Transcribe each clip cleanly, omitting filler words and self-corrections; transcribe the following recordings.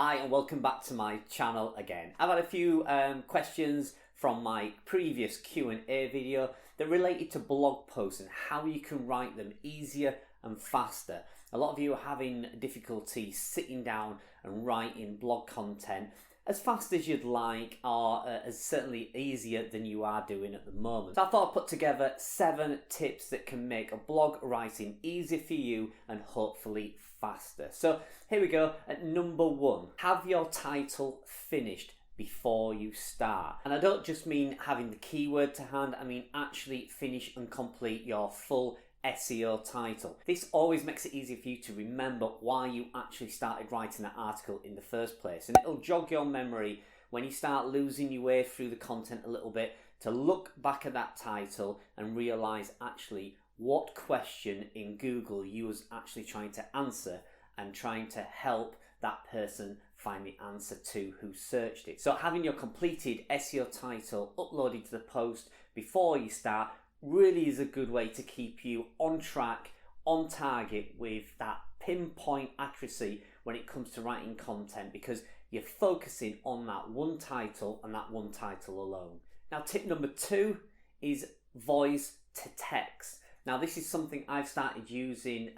Hi and welcome back to my channel again. I've had a few questions from my previous Q&A video that related to blog posts and how you can write them easier and faster. A lot of you are having difficulty sitting down and writing blog content as fast as you'd like, or as certainly easier than you are doing at the moment. So I thought I'd put together 7 tips that can make a blog writing easier for you and hopefully faster. So here we go. At number 1, have your title finished before you start. And I don't just mean having the keyword to hand, I mean actually finish and complete your full SEO title. This always makes it easier for you to remember why you actually started writing that article in the first place, and it'll jog your memory when you start losing your way through the content a little bit to look back at that title and realize actually what question in Google you was actually trying to answer and trying to help that person find the answer to who searched it. So having your completed SEO title uploaded to the post before you start really is a good way to keep you on track, on target with that pinpoint accuracy when it comes to writing content, because you're focusing on that one title and that one title alone. Now, tip number 2 is voice to text. Now, this is something I've started using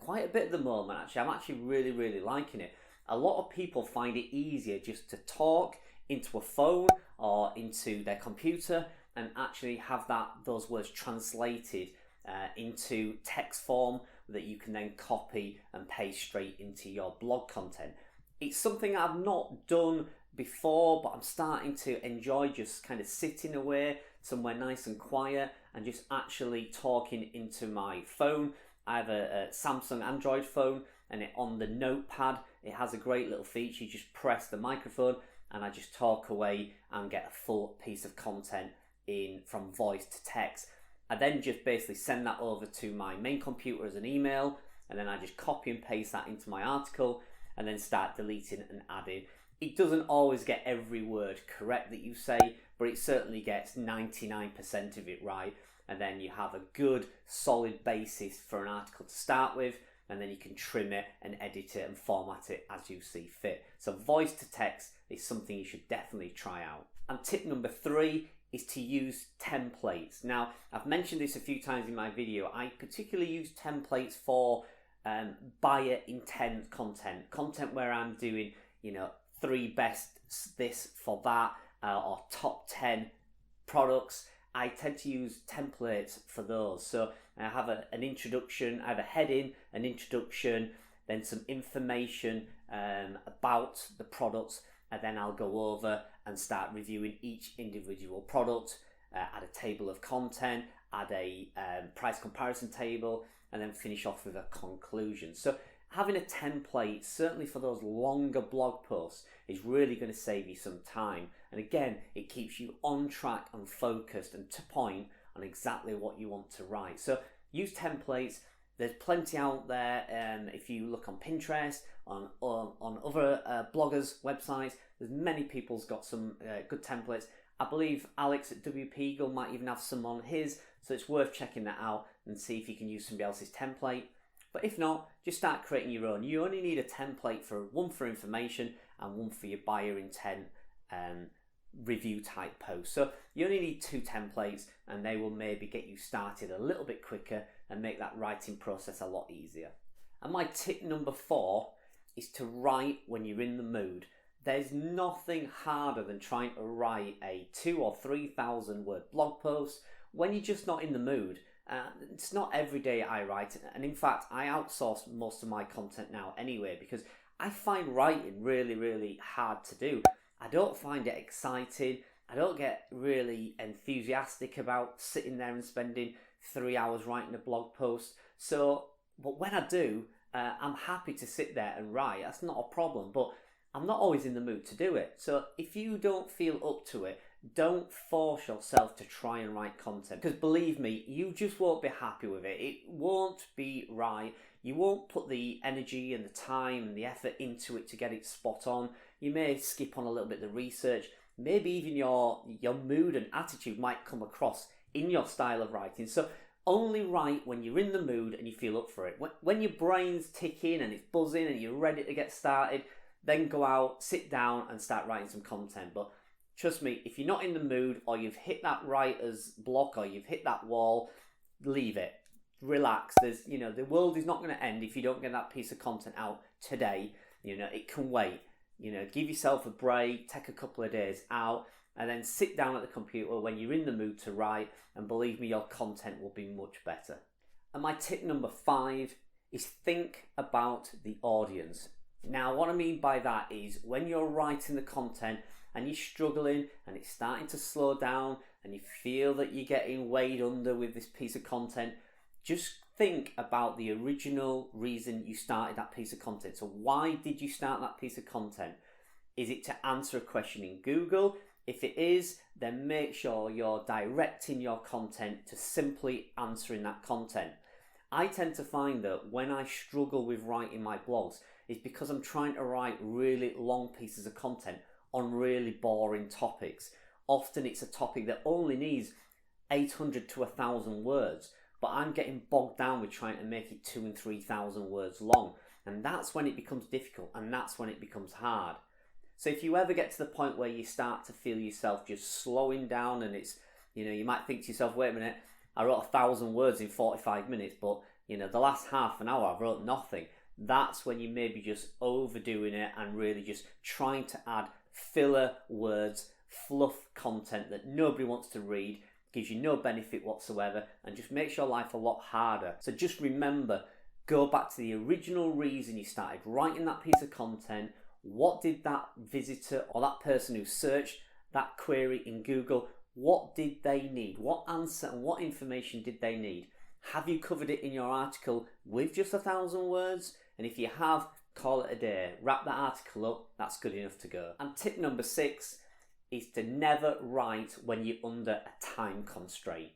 quite a bit at the moment. Actually, I'm actually really liking it. A lot of people find it easier just to talk into a phone or into their computer and actually have those words translated into text form that you can then copy and paste straight into your blog content. It's something I've not done before, but I'm starting to enjoy just kind of sitting away somewhere nice and quiet and just actually talking into my phone. I have a Samsung Android phone, and on the notepad it has a great little feature. You just press the microphone and I just talk away and get a full piece of content in from voice to text. I then just basically send that over to my main computer as an email, and then I just copy and paste that into my article and then start deleting and adding. It doesn't always get every word correct that you say, but it certainly gets 99% of it right, and then you have a good solid basis for an article to start with, and then you can trim it and edit it and format it as you see fit. So voice to text is something you should definitely try out. And tip number 3 is to use templates. Now, I've mentioned this a few times in my video. I particularly use templates for buyer intent content where I'm doing, 3 best this for that, or top 10 products. I tend to use templates for those. So I have an introduction, I have a heading, an introduction, then some information about the products, and then I'll go over and start reviewing each individual product, add a table of content, add a price comparison table, and then finish off with a conclusion. So having a template, certainly for those longer blog posts, is really going to save you some time. And again, it keeps you on track and focused and to point on exactly what you want to write. So use templates. There's plenty out there. If you look on Pinterest, on other bloggers' websites, there's many people's got some good templates. I believe Alex at WP Eagle might even have some on his, so it's worth checking that out and see if you can use somebody else's template. But if not, just start creating your own. You only need a template for one for information and one for your buyer intent review type post. So you only need 2 templates, and they will maybe get you started a little bit quicker and make that writing process a lot easier. And my tip number 4 is to write when you're in the mood. There's nothing harder than trying to write a 2,000 or 3,000 word blog post when you're just not in the mood. It's not every day I write, and in fact I outsource most of my content now anyway, because I find writing really hard to do. I don't find it exciting. I don't get really enthusiastic about sitting there and spending 3 hours writing a blog post. But when I do, I'm happy to sit there and write. That's not a problem, but I'm not always in the mood to do it. So if you don't feel up to it, don't force yourself to try and write content, because believe me, you just won't be happy with it. It won't be right. You won't put the energy and the time and the effort into it to get it spot on. You may skip on a little bit of the research. Maybe even your mood and attitude might come across in your style of writing. So only write when you're in the mood and you feel up for it. When your brain's ticking and it's buzzing and you're ready to get started, then go out, sit down and start writing some content. But trust me, if you're not in the mood, or you've hit that writer's block, or you've hit that wall, leave it. Relax. There's, the world is not going to end if you don't get that piece of content out today. It can wait. Give yourself a break, take a couple of days out, and then sit down at the computer when you're in the mood to write, and believe me, your content will be much better. And my tip number 5 is think about the audience. Now, what I mean by that is when you're writing the content and you're struggling and it's starting to slow down and you feel that you're getting weighed under with this piece of content, just think about the original reason you started that piece of content. So why did you start that piece of content? Is it to answer a question in Google? If it is, then make sure you're directing your content to simply answering that content. I tend to find that when I struggle with writing my blogs, it's because I'm trying to write really long pieces of content on really boring topics. Often it's a topic that only needs 800 to 1,000 words, but I'm getting bogged down with trying to make it 2,000 and 3,000 words long. And that's when it becomes difficult, and that's when it becomes hard. So if you ever get to the point where you start to feel yourself just slowing down, and it's, you might think to yourself, wait a minute, I wrote 1,000 words in 45 minutes, but the last half an hour I wrote nothing. That's when you may be just overdoing it and really just trying to add filler words, fluff content that nobody wants to read, gives you no benefit whatsoever, and just makes your life a lot harder. So just remember, go back to the original reason you started writing that piece of content. What did that visitor or that person who searched that query in Google, what did they need? What answer and what information did they need? Have you covered it in your article with just 1,000 words? And if you have, call it a day. Wrap that article up. That's good enough to go. And tip number 6 is to never write when you're under a time constraint.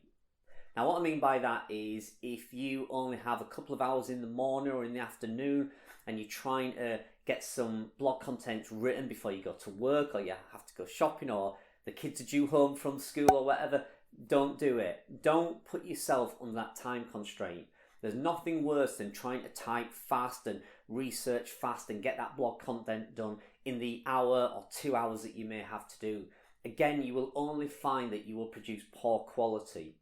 Now, what I mean by that is if you only have a couple of hours in the morning or in the afternoon and you're trying to get some blog content written before you go to work, or you have to go shopping, or the kids are due home from school or whatever, don't do it. Don't put yourself under that time constraint. There's nothing worse than trying to type fast and research fast and get that blog content done in the hour or 2 hours that you may have to do. Again, you will only find that you will produce poor quality.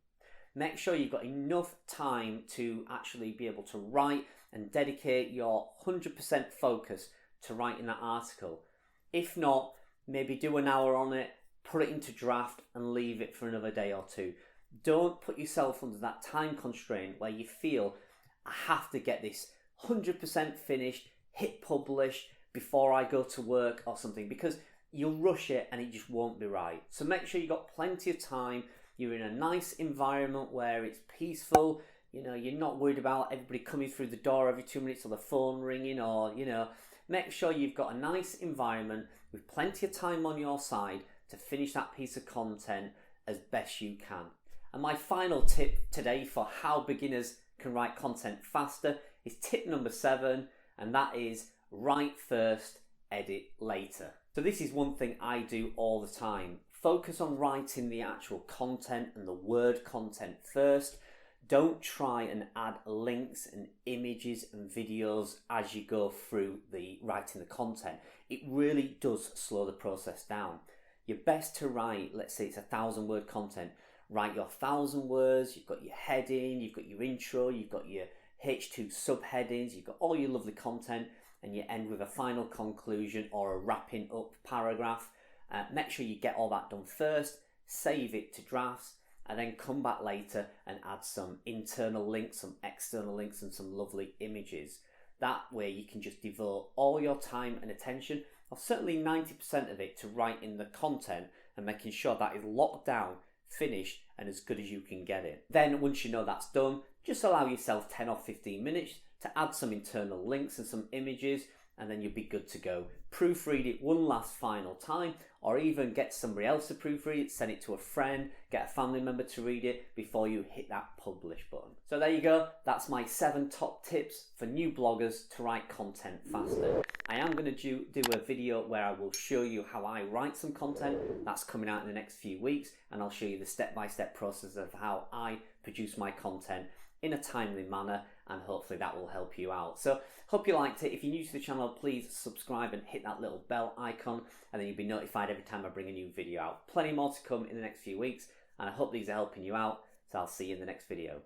Make sure you've got enough time to actually be able to write and dedicate your 100% focus to writing that article. If not, maybe do an hour on it, put it into draft and leave it for another day or two. Don't put yourself under that time constraint where you feel, I have to get this 100% finished, hit publish before I go to work or something, because you'll rush it and it just won't be right. So make sure you've got plenty of time. You're in a nice environment where it's peaceful. You're not worried about everybody coming through the door every 2 minutes or the phone ringing, or, make sure you've got a nice environment with plenty of time on your side to finish that piece of content as best you can. And my final tip today for how beginners can write content faster is tip number 7, and that is write first, edit later. So this is one thing I do all the time. Focus on writing the actual content and the word content first. Don't try and add links and images and videos as you go through the writing the content. It really does slow the process down. You're best to write, let's say it's 1,000 word content, write your 1,000 words, you've got your heading, you've got your intro, you've got your H2 subheadings, you've got all your lovely content, and you end with a final conclusion or a wrapping up paragraph. Make sure you get all that done first, save it to drafts, and then come back later and add some internal links, some external links, and some lovely images. That way you can just devote all your time and attention, or certainly 90% of it, to writing the content and making sure that is locked down, finished, and as good as you can get it. Then once you know that's done, just allow yourself 10 or 15 minutes to add some internal links and some images, and then you'll be good to go. Proofread it one last final time, or even get somebody else to proofread it, send it to a friend, get a family member to read it before you hit that publish button. So there you go, that's my 7 top tips for new bloggers to write content faster. I am going to do a video where I will show you how I write some content. That's coming out in the next few weeks, and I'll show you the step-by-step process of how I produce my content. in a timely manner, and hopefully that will help you out. So hope you liked it. If you're new to the channel, please subscribe and hit that little bell icon, and then you'll be notified every time I bring a new video out. Plenty more to come in the next few weeks, and I hope these are helping you out. So I'll see you in the next video.